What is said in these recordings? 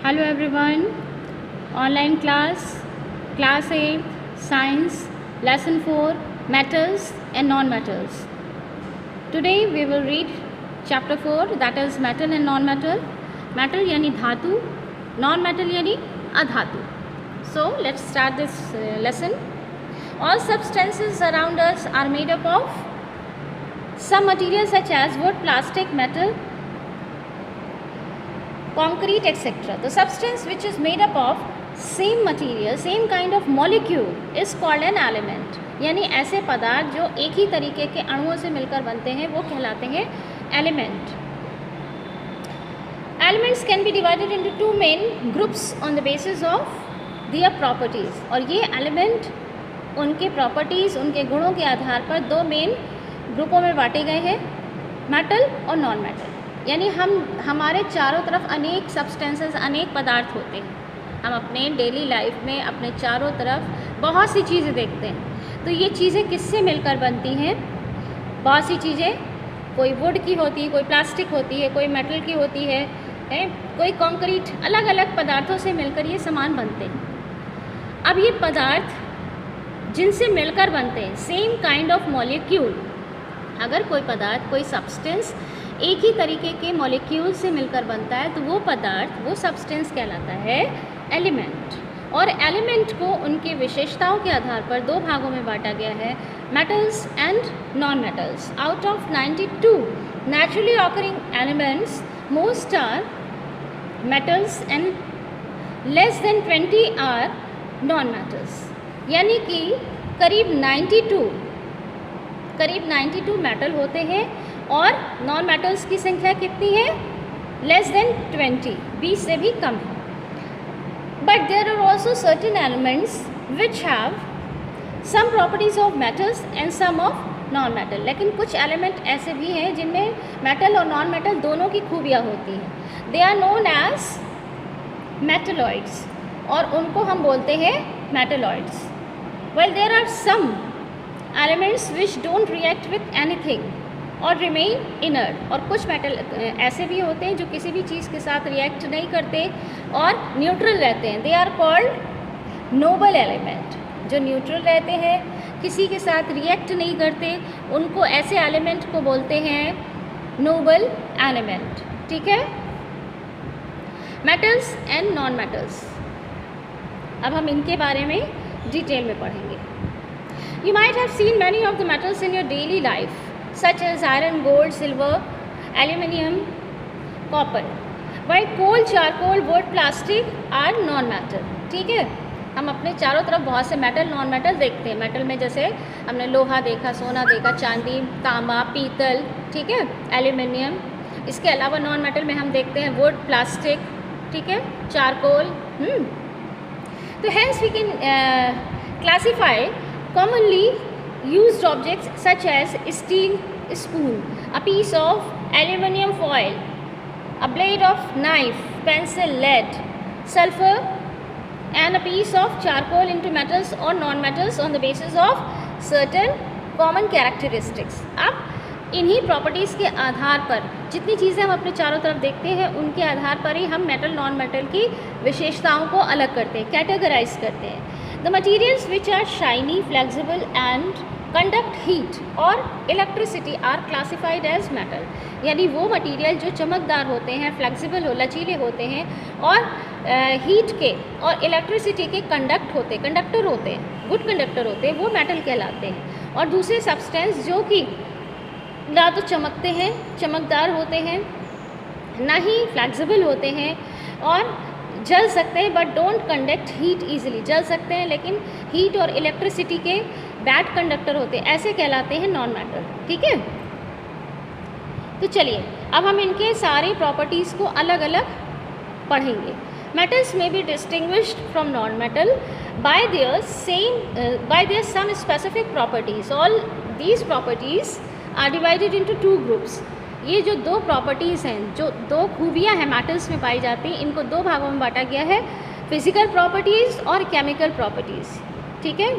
Hello everyone, online class 8, science, lesson 4, metals and non-metals. Today we will read chapter 4, that is metal and non-metal. Metal यानी धातु, non-metal यानी अधातु. So let's start this lesson. All substances around us are made up of some materials such as wood, plastic, metal, concrete, etc. The substance which is made up of same material, same kind of molecule is called an element. यानी ऐसे पदार्थ जो एक ही तरीके के अणुओं से मिलकर बनते हैं वो कहलाते हैं element. Elements can be divided into two main groups on the basis of their properties. और ये एलिमेंट उनके प्रॉपर्टीज़, उनके गुणों के आधार पर दो मेन ग्रुपों में बांटे गए हैं, मेटल और नॉन मेटल. यानी हमारे चारों तरफ अनेक सब्सटेंसेस, अनेक पदार्थ होते हैं. हम अपने डेली लाइफ में अपने चारों तरफ बहुत सी चीज़ें देखते हैं. तो ये चीज़ें किससे मिलकर बनती हैं? बहुत सी चीज़ें, कोई वुड की होती है, कोई प्लास्टिक होती है, कोई मेटल की होती है, कोई कंक्रीट, अलग अलग पदार्थों से मिलकर ये सामान बनते हैं. अब ये पदार्थ जिनसे मिलकर बनते हैं, सेम काइंड ऑफ मॉलिक्यूल, अगर कोई पदार्थ, कोई सब्सटेंस एक ही तरीके के मॉलिक्यूल से मिलकर बनता है तो वो पदार्थ, वो सब्सटेंस कहलाता है एलिमेंट. और एलिमेंट को उनकी विशेषताओं के आधार पर दो भागों में बांटा गया है, metals and non metals. Out of 92 naturally occurring elements, most are metals and less than 20 are non metals. यानी कि करीब 92 मेटल होते हैं और नॉन मेटल्स की संख्या कितनी है? लेस देन 20 से भी कम है. But there are also certain elements which have some properties of metals and some of non metal. लेकिन कुछ एलिमेंट ऐसे भी हैं जिनमें मेटल और नॉन मेटल दोनों की खूबियाँ होती हैं. They are known as metalloids और उनको हम बोलते हैं metalloids. Well, there are some elements which don't react with anything और रिमेन इनर्ट. और कुछ मेटल ऐसे भी होते हैं जो किसी भी चीज़ के साथ रिएक्ट नहीं करते और न्यूट्रल रहते हैं. They are called noble element. जो न्यूट्रल रहते हैं, किसी के साथ रिएक्ट नहीं करते, उनको ऐसे एलिमेंट को बोलते हैं नोबल एलिमेंट. ठीक है. मेटल्स एंड नॉन मेटल्स, अब हम इनके बारे में डिटेल में पढ़ेंगे. You might have seen many of the metals in your daily life, such as iron, gold, silver, aluminium, copper. While coal, charcoal, wood, plastic are non-metal. ठीक है. हम अपने चारों तरफ बहुत से मेटल, नॉन मेटल देखते हैं. मेटल में जैसे हमने लोहा देखा, सोना देखा, चांदी, तांबा, पीतल, ठीक है, एल्यूमिनियम. इसके अलावा नॉन मेटल में हम देखते हैं वुड, प्लास्टिक, ठीक है, चारकोल. तो hence we can classify commonly used objects such as steel spoon, a piece of aluminium foil, a blade of knife, pencil, lead, sulfur and a piece of charcoal into metals or non-metals on the basis of certain common characteristics. अब इन्हीं properties के आधार पर जितनी चीज़ें हम अपने चारों तरफ देखते हैं उनके आधार पर ही हम मेटल, नॉन मेटल की विशेषताओं को अलग करते हैं, कैटेगराइज करते हैं. The materials which are shiny, flexible and conduct heat or electricity are classified as metal. यानी वो मटेरियल जो चमकदार होते हैं, फ्लेक्सिबल हो, लचीले होते हैं और हीट के और इलेक्ट्रिसिटी के कंडक्टर होते हैं, गुड कंडक्टर होते हैं, वो मेटल कहलाते हैं. और दूसरे सब्सटेंस जो कि ना तो चमकते हैं, चमकदार होते हैं, ना ही फ्लेक्सिबल होते हैं और जल सकते हैं but don't conduct heat easily. जल सकते हैं लेकिन हीट और इलेक्ट्रिसिटी के बैड कंडक्टर होते हैं, ऐसे कहलाते हैं नॉन मेटल. ठीक है. तो चलिए अब हम इनके सारे प्रॉपर्टीज़ को अलग अलग पढ़ेंगे. मेटल्स में be distinguished from non metal by their some specific properties. All these properties are divided into two groups. ये जो दो प्रॉपर्टीज़ हैं, जो दो खूबियाँ हैं मेटल्स में पाई जाती हैं, इनको दो भागों में बांटा गया है, फिजिकल प्रॉपर्टीज़ और केमिकल प्रॉपर्टीज़. ठीक है.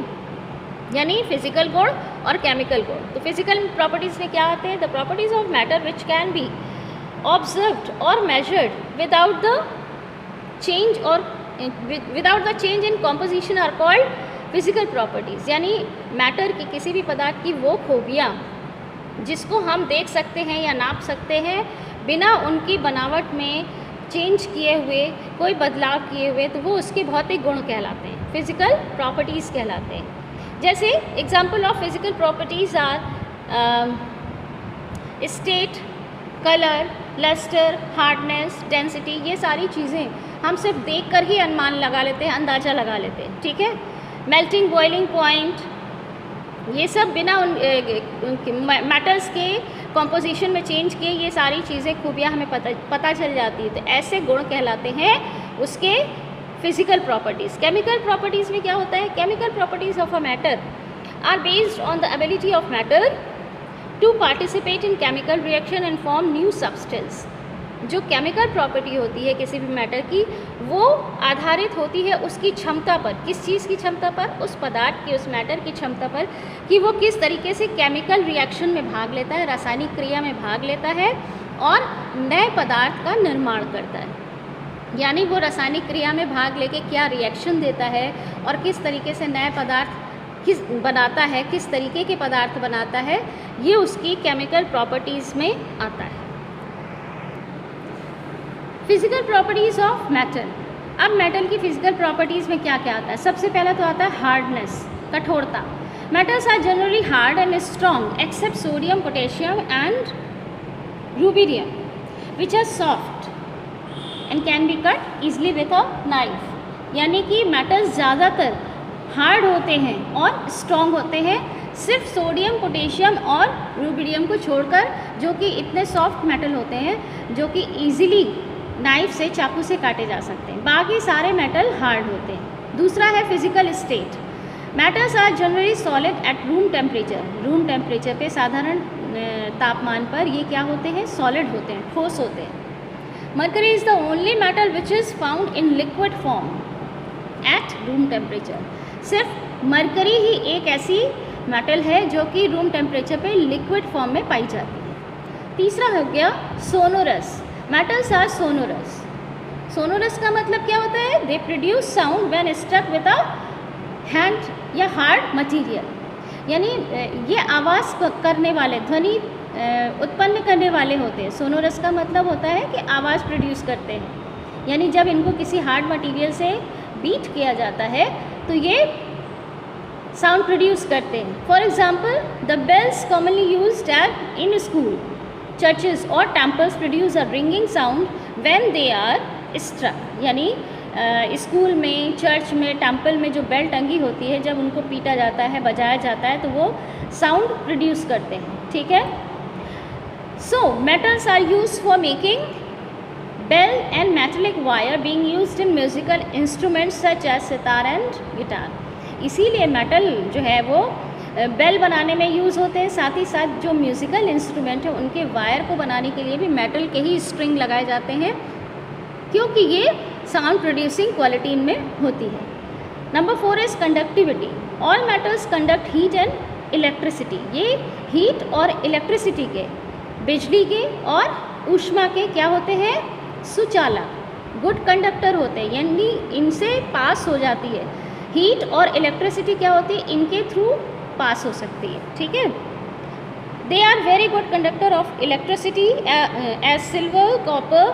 यानी फिजिकल गुण और केमिकल गुण. तो फिजिकल प्रॉपर्टीज़ में क्या आते हैं? The properties of matter which can be observed और मेजर्ड विदाउट द चेंज और without the change in composition are called physical properties. यानी मैटर की, किसी भी पदार्थ की वो खूबियाँ जिसको हम देख सकते हैं या नाप सकते हैं बिना उनकी बनावट में चेंज किए हुए, कोई बदलाव किए हुए, तो वो उसके भौतिक गुण कहलाते हैं, फिजिकल प्रॉपर्टीज़ कहलाते हैं। जैसे example of physical properties are state, colour, lustre, hardness, density. ये सारी चीज़ें हम सिर्फ देखकर ही अनुमान लगा लेते हैं, अंदाज़ा लगा लेते हैं, ठीक है। मेल्टिंग, बॉइलिंग पॉइंट, ये सब बिना उन मैटर्स के कॉम्पोजिशन में चेंज किए ये सारी चीज़ें, खूबियाँ हमें पता चल जाती है। तो ऐसे गुण कहलाते हैं उसके फिजिकल प्रॉपर्टीज़। केमिकल प्रॉपर्टीज़ में क्या होता है? Chemical properties of a matter are based on the ability of matter to participate in chemical reaction and form new substance. जो केमिकल प्रॉपर्टी होती है किसी भी मैटर की, वो आधारित होती है उसकी क्षमता पर। किस चीज़ की क्षमता पर? उस पदार्थ की, उस मैटर की क्षमता पर कि वो किस तरीके से केमिकल रिएक्शन में भाग लेता है, रासायनिक क्रिया में भाग लेता है और नए पदार्थ का निर्माण करता है। यानी वो रासायनिक क्रिया में भाग लेके क्या रिएक्शन देता है और किस तरीके से नए पदार्थ बनाता है, किस तरीके के पदार्थ बनाता है, ये उसकी केमिकल प्रॉपर्टीज़ में आता है। Physical properties of metal. अब मेटल की फिजिकल प्रॉपर्टीज़ में क्या क्या आता है? सबसे पहला तो आता है हार्डनेस, कठोरता। Metals are generally hard and strong except sodium, potassium and rubidium which are soft and can be cut easily with a knife. यानी कि मेटल्स ज़्यादातर हार्ड होते हैं और स्ट्रॉन्ग होते हैं, सिर्फ सोडियम, पोटेशियम और रूबिडियम को छोड़कर, जो कि इतने सॉफ्ट मेटल होते हैं जो कि ईजिली नाइफ से, चाकू से काटे जा सकते हैं। बाकी सारे मेटल हार्ड होते हैं। दूसरा है physical state. Metals are generally solid at room temperature. Room temperature पे, साधारण तापमान पर ये क्या होते हैं? सॉलिड होते हैं, ठोस होते हैं। Mercury is the only metal which is found in liquid form at room temperature. सिर्फ मरकरी ही एक ऐसी मेटल है जो कि रूम टेम्परेचर पे लिक्विड फॉर्म में पाई जाती है। तीसरा हो गया sonorous. Metals are sonorous. Sonorous का मतलब क्या होता है? They produce sound when struck with a hand या हार्ड मटीरियल। यानी ये आवाज़ करने वाले, ध्वनि उत्पन्न करने वाले होते हैं। सोनोरस का मतलब होता है कि आवाज़ प्रोड्यूस करते हैं। यानी जब इनको किसी हार्ड मटीरियल से बीट किया जाता है तो ये साउंड प्रोड्यूस करते हैं। For example, the bells commonly used at in school, churches और temples produce a ringing sound when they are struck. यानी स्कूल में, चर्च में, टेम्पल में जो बेल टंगी होती है, जब उनको पीटा जाता है, बजाया जाता है, तो वो साउंड प्रोड्यूस करते हैं, ठीक है। So metals are used for making bell and metallic wire being used in musical instruments such as sitar and guitar. इसीलिए मेटल जो है वो बेल बनाने में यूज़ होते हैं। साथ ही साथ जो म्यूज़िकल इंस्ट्रूमेंट है उनके वायर को बनाने के लिए भी मेटल के ही स्ट्रिंग लगाए जाते हैं, क्योंकि ये साउंड प्रोड्यूसिंग क्वालिटी इनमें होती है। Number 4 is conductivity. All metals conduct heat and electricity. ये हीट और इलेक्ट्रिसिटी के, बिजली के और ऊष्मा के क्या होते हैं? सुचालक, गुड कंडक्टर होते हैं। यानी इनसे पास हो जाती है हीट और इलेक्ट्रिसिटी, क्या होती है? इनके थ्रू पास हो सकती है, ठीक है। They are very good conductor of electricity as silver, copper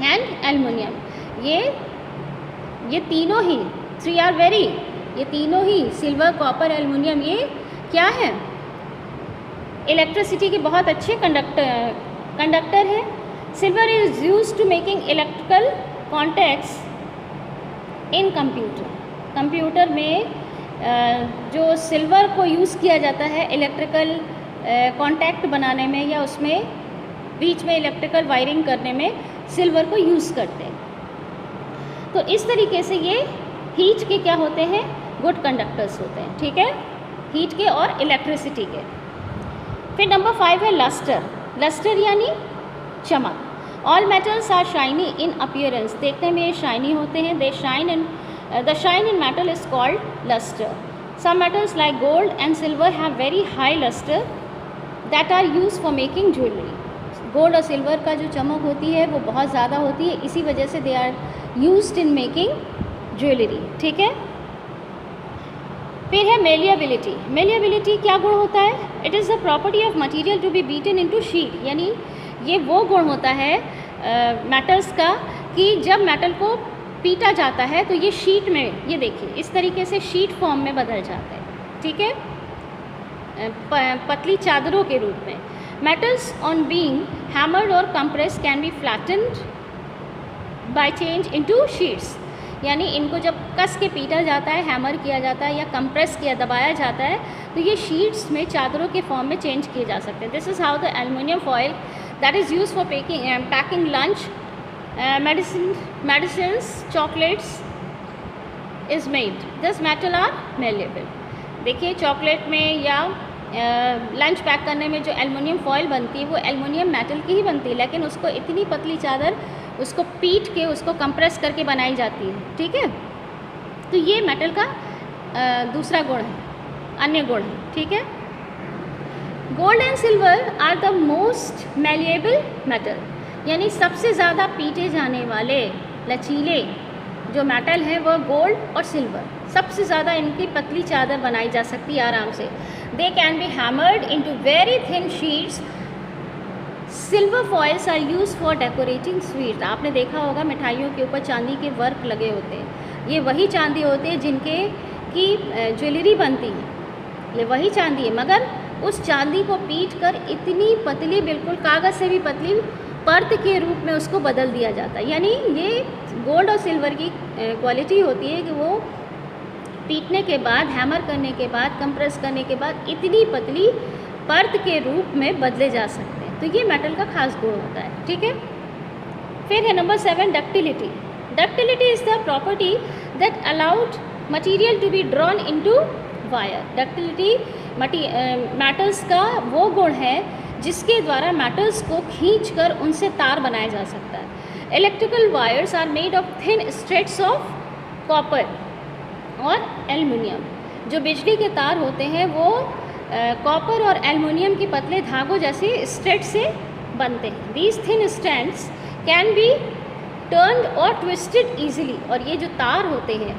and aluminium. ये तीनों ही, 3 आर वेरी, ये तीनों ही, सिल्वर, कॉपर, एल्युमिनियम, ये क्या है? इलेक्ट्रिसिटी के बहुत अच्छे कंडक्टर है। Silver is used to making electrical contacts in computer. Computer में जो सिल्वर को यूज़ किया जाता है इलेक्ट्रिकल कॉन्टैक्ट बनाने में, या उसमें बीच में इलेक्ट्रिकल वायरिंग करने में सिल्वर को यूज़ करते हैं। तो इस तरीके से ये हीट के क्या होते हैं? गुड कंडक्टर्स होते हैं, ठीक है, हीट के और इलेक्ट्रिसिटी के। फिर नंबर 5 है लस्टर। लस्टर यानी चमक। All metals are shiny in appearance. देखने में ये शाइनी होते हैं। They shine in the shine in metal is called luster. Some metals like gold and silver have very high luster that are used for making jewelry. Gold और silver का जो चमक होती है वो बहुत ज़्यादा होती है, इसी वजह से they are used in making jewellery, ठीक है। फिर है मेलिएबिलिटी। मेलिएबिलिटी क्या गुण होता है? It is the property of material to be beaten into sheet, यानी ये वो गुण होता है मेटल्स का कि जब मेटल को पीटा जाता है तो ये शीट में, ये देखिए इस तरीके से शीट फॉर्म में बदल जाता है, ठीक है, पतली चादरों के रूप में। मेटल्स ऑन बीइंग हैमर्ड और compress can be flattened by change into sheets, यानी इनको जब कस के पीटा जाता है, हैमर किया जाता है या कंप्रेस किया, दबाया जाता है, तो ये शीट्स में चादरों के फॉर्म में चेंज किए जा सकते हैं। This is how the aluminium foil that is use for packing lunch, medicines, chocolates is made. This metal are malleable. देखिए चॉकलेट में या लंच पैक करने में जो एल्युमिनियम फॉयल बनती है वो एल्युमिनियम मेटल की ही बनती है, लेकिन उसको इतनी पतली चादर उसको पीट के उसको कंप्रेस करके बनाई जाती है, ठीक है। तो ये मेटल का दूसरा गुण है, अन्य गुण है, ठीक है। Gold and silver are the most malleable metal, यानी सबसे ज़्यादा पीटे जाने वाले लचीले जो मेटल हैं वो गोल्ड और सिल्वर, सबसे ज़्यादा इनकी पतली चादर बनाई जा सकती है आराम से। They can be hammered into very thin sheets. Silver foils are use for decorating sweet. आपने देखा होगा मिठाइयों के ऊपर चांदी के वर्क लगे होते हैं, ये वही चांदी होते हैं जिनके की ज्वेलरी बनती है, ये वही चांदी है, मगर उस चांदी को पीट कर इतनी पतली, बिल्कुल कागज़ से भी पतली पर्त के रूप में उसको बदल दिया जाता है। यानी ये गोल्ड और सिल्वर की क्वालिटी होती है कि वो पीटने के बाद, हैमर करने के बाद, कंप्रेस करने के बाद इतनी पतली पर्त के रूप में बदले जा सकते हैं। तो ये मेटल का खास गुण होता है, ठीक है। फिर है number 7 ductility. Ductility is the property that allowed material to be drawn into wire. Ductility metals का वो गुण है जिसके द्वारा मेटल्स को खींचकर उनसे तार बनाया जा सकता है। Electrical wires are made of thin straits of copper और एल्युमिनियम। जो बिजली के तार होते हैं वो कॉपर और एल्युमिनियम के पतले धागों जैसे स्ट्रेट से बनते हैं। These thin strands can be turned और ट्विस्टेड ईजिली। और ये जो तार होते हैं,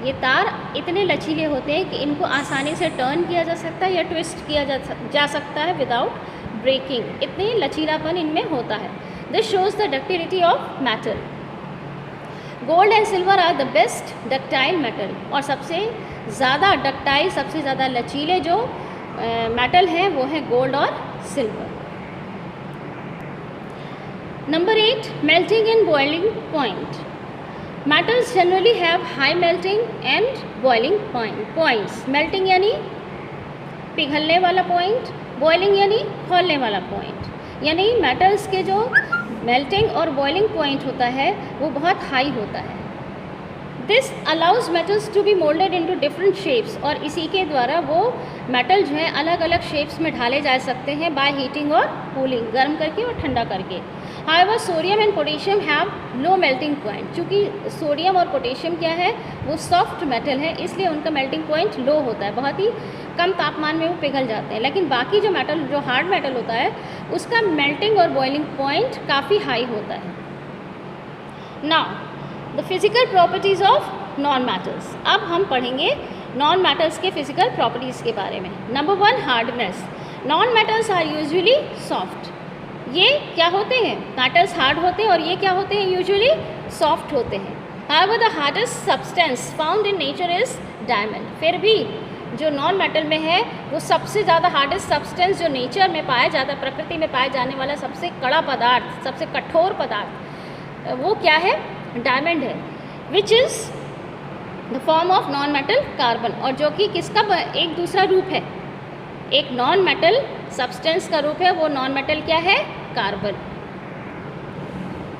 ये तार इतने लचीले होते हैं कि इनको आसानी से टर्न किया जा सकता है या ट्विस्ट किया जा सकता है विदाउट ब्रेकिंग। इतने लचीलापन इनमें होता है। This shows the ductility of metal. Gold and silver are the best ductile metal. और सबसे ज़्यादा डक्टाइल, सबसे ज़्यादा लचीले जो मेटल हैं वो है गोल्ड और silver. Number 8 melting and boiling point. Metals generally have high melting and boiling points. Melting यानी पिघलने वाला पॉइंट, बॉइलिंग यानी खौलने वाला पॉइंट। यानी मेटल्स के जो मेल्टिंग और बॉइलिंग पॉइंट होता है वो बहुत हाई होता है। This allows metals to be moulded into different shapes. और इसी के द्वारा वो मेटल जो है अलग अलग शेप्स में ढाले जा सकते हैं बाय हीटिंग और कूलिंग, गर्म करके और ठंडा करके। However sodium and potassium have low melting point. चूँकि सोडियम और पोटेशियम क्या है, वो सॉफ्ट मेटल है, इसलिए उनका मेल्टिंग पॉइंट लो होता है, बहुत ही कम तापमान में वो पिघल जाते हैं। लेकिन बाकी जो मेटल, जो हार्ड मेटल होता है, उसका मेल्टिंग और बॉइलिंग पॉइंट काफ़ी हाई होता है। Now the physical properties of non metals. अब हम पढ़ेंगे नॉन मेटल्स के फिजिकल प्रॉपर्टीज़ के बारे में। Number 1 hardness. Non metals are usually soft. ये क्या होते हैं, मेटल्स हार्ड होते हैं और ये क्या होते हैं, यूजुअली सॉफ्ट होते हैं। However the hardest substance found in nature is diamond. फिर भी जो नॉन मेटल में है वो सबसे ज़्यादा हार्डेस्ट सब्सटेंस जो नेचर में पाया जाता है, प्रकृति में पाया जाने वाला सबसे कड़ा पदार्थ, सबसे कठोर पदार्थ, वो क्या है, डायमंड है। Which is the form of non metal carbon. और जो कि किसका एक दूसरा रूप है, एक नॉन मेटल सब्सटेंस का रूप है, वो नॉन मेटल क्या है, कार्बन।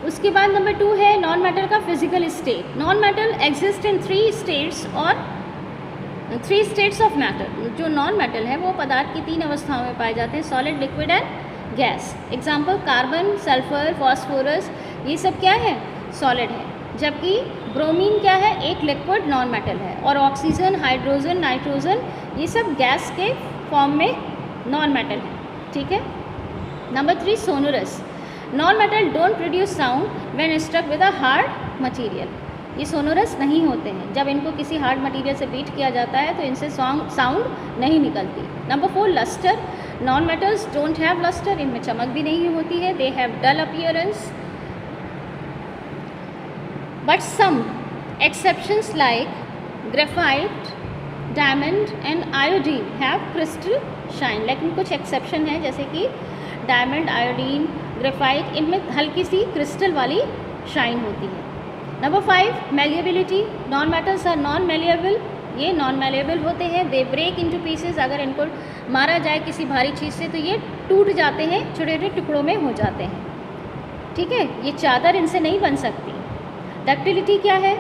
उसके बाद नंबर 2 है नॉन मेटल का physical state. Non metal exist in 3 states और 3 स्टेट्स ऑफ मैटर। जो नॉन मेटल है वो पदार्थ की 3 अवस्थाओं में पाए जाते हैं, solid, liquid and gas. Example carbon, sulphur, phosphorus, ये सब क्या है, सॉलिड है। जबकि ब्रोमीन क्या है, एक लिक्विड नॉन मेटल है। और ऑक्सीजन, हाइड्रोजन, नाइट्रोजन, ये सब गैस के फॉर्म में नॉन मेटल है, ठीक है। Number 3 sonorous, non metal don't produce sound when struck with a hard material. ये सोनोरस नहीं होते हैं, जब इनको किसी हार्ड मटेरियल से बीट किया जाता है तो इनसे साउंड नहीं निकलती। Number 4 lustre, non metals don't have lustre, इनमें चमक भी नहीं होती है, they have dull appearance. But some exceptions like graphite, diamond and iodine have crystal shine. लेकिन कुछ एक्सेप्शन है, जैसे कि डायमंड, आयोडीन, ग्रेफाइट, इनमें हल्की सी क्रिस्टल वाली शाइन होती है। Number 5 malleability, non metals are non malleable, ये नॉन मैलिएबल होते हैं, दे ब्रेक इनटू पीसेस, अगर इनको मारा जाए किसी भारी चीज़ से तो ये टूट जाते हैं, छोटे छोटे टुकड़ों में हो जाते हैं। ठीक है, ये चादर इनसे नहीं बन सकती। डक्टिलिटी क्या है?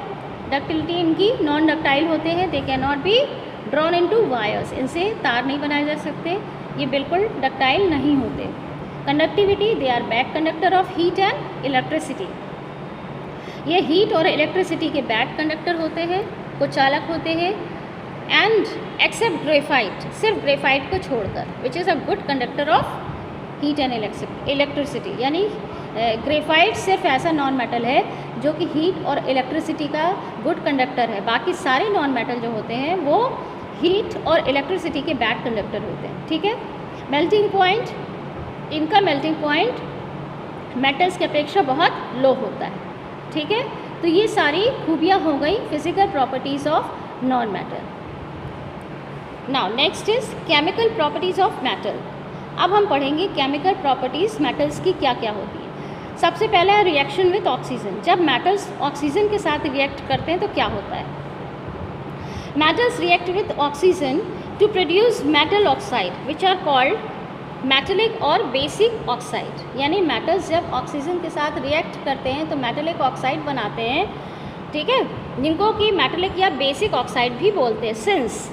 डक्टिलिटी इनकी नॉन डक्टाइल होते हैं, they can not be drawn into wires, इनसे तार नहीं बनाए जा सकते, ये बिल्कुल डक्टाइल नहीं होते। Conductivity, they are bad conductor of heat and electricity, ये हीट और इलेक्ट्रिसिटी के बैड कंडक्टर होते हैं, कुछ चालक होते हैं। एंड एक्सेप्ट ग्रेफाइट, सिर्फ ग्रेफाइट को छोड़कर, which is a good conductor of heat and electricity, यानी ग्रेफाइट सिर्फ ऐसा नॉन मेटल है जो कि हीट और इलेक्ट्रिसिटी का गुड कंडक्टर है, बाकी सारे नॉन मेटल जो होते हैं वो हीट और इलेक्ट्रिसिटी के बैड कंडक्टर होते हैं। ठीक है, मेल्टिंग पॉइंट, इनका मेल्टिंग पॉइंट मेटल्स की अपेक्षा बहुत लो होता है। ठीक है, तो ये सारी खूबियाँ हो गई physical properties of non metal. Now next is chemical properties of metal. अब हम पढ़ेंगे केमिकल प्रॉपर्टीज़ मेटल्स की क्या क्या होती है। सबसे पहला है रिएक्शन विथ ऑक्सीजन। जब मेटल्स ऑक्सीजन के साथ रिएक्ट करते हैं तो क्या होता है? Metals react with oxygen to produce metal oxide which are called metallic और बेसिक ऑक्साइड। यानी मेटल्स जब ऑक्सीजन के साथ रिएक्ट करते हैं तो मेटलिक ऑक्साइड बनाते हैं, ठीक है, जिनको कि मेटलिक या बेसिक ऑक्साइड भी बोलते हैं। Since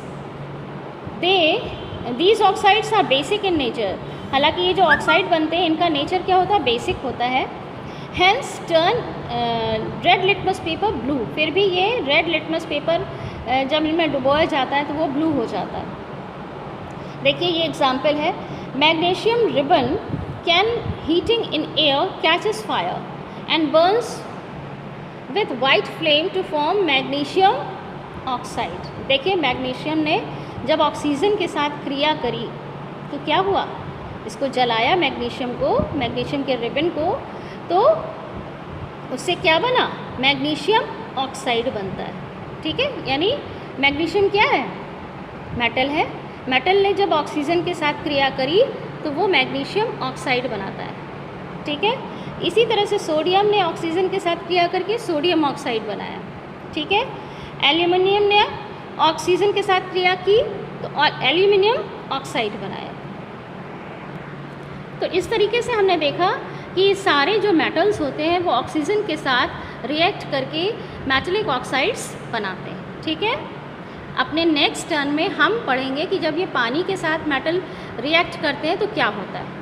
these oxides are basic in nature, हालांकि ये जो ऑक्साइड बनते हैं इनका नेचर क्या होता है? बेसिक होता है। Hence turn red litmus paper blue, फिर भी ये रेड लिटमस पेपर जब इनमें डुबोया जाता है तो वो ब्लू हो जाता है। देखिए ये एग्जाम्पल है, magnesium ribbon can heating in air catches fire and burns with white flame to form magnesium oxide. देखिए मैग्नीशियम ने जब ऑक्सीजन के साथ क्रिया करी तो क्या हुआ? इसको जलाया मैग्नीशियम को, मैग्नीशियम के रिबन को, तो उससे क्या बना? मैग्नीशियम ऑक्साइड बनता है। ठीक है, यानी मैग्नीशियम क्या है? मेटल है। मेटल ने जब ऑक्सीजन के साथ क्रिया करी तो वो मैग्नीशियम ऑक्साइड बनाता है। ठीक है, इसी तरह से सोडियम ने ऑक्सीजन के साथ क्रिया करके सोडियम ऑक्साइड बनाया। ठीक है, एल्यूमिनियम ने ऑक्सीजन के साथ क्रिया की तो एल्यूमिनियम ऑक्साइड बनाया। तो इस तरीके से हमने देखा कि सारे जो मेटल्स होते हैं वो ऑक्सीजन के साथ रिएक्ट करके मेटलिक ऑक्साइड्स बनाते हैं। ठीक है, अपने नेक्स्ट टर्न में हम पढ़ेंगे कि जब ये पानी के साथ मेटल रिएक्ट करते हैं तो क्या होता है।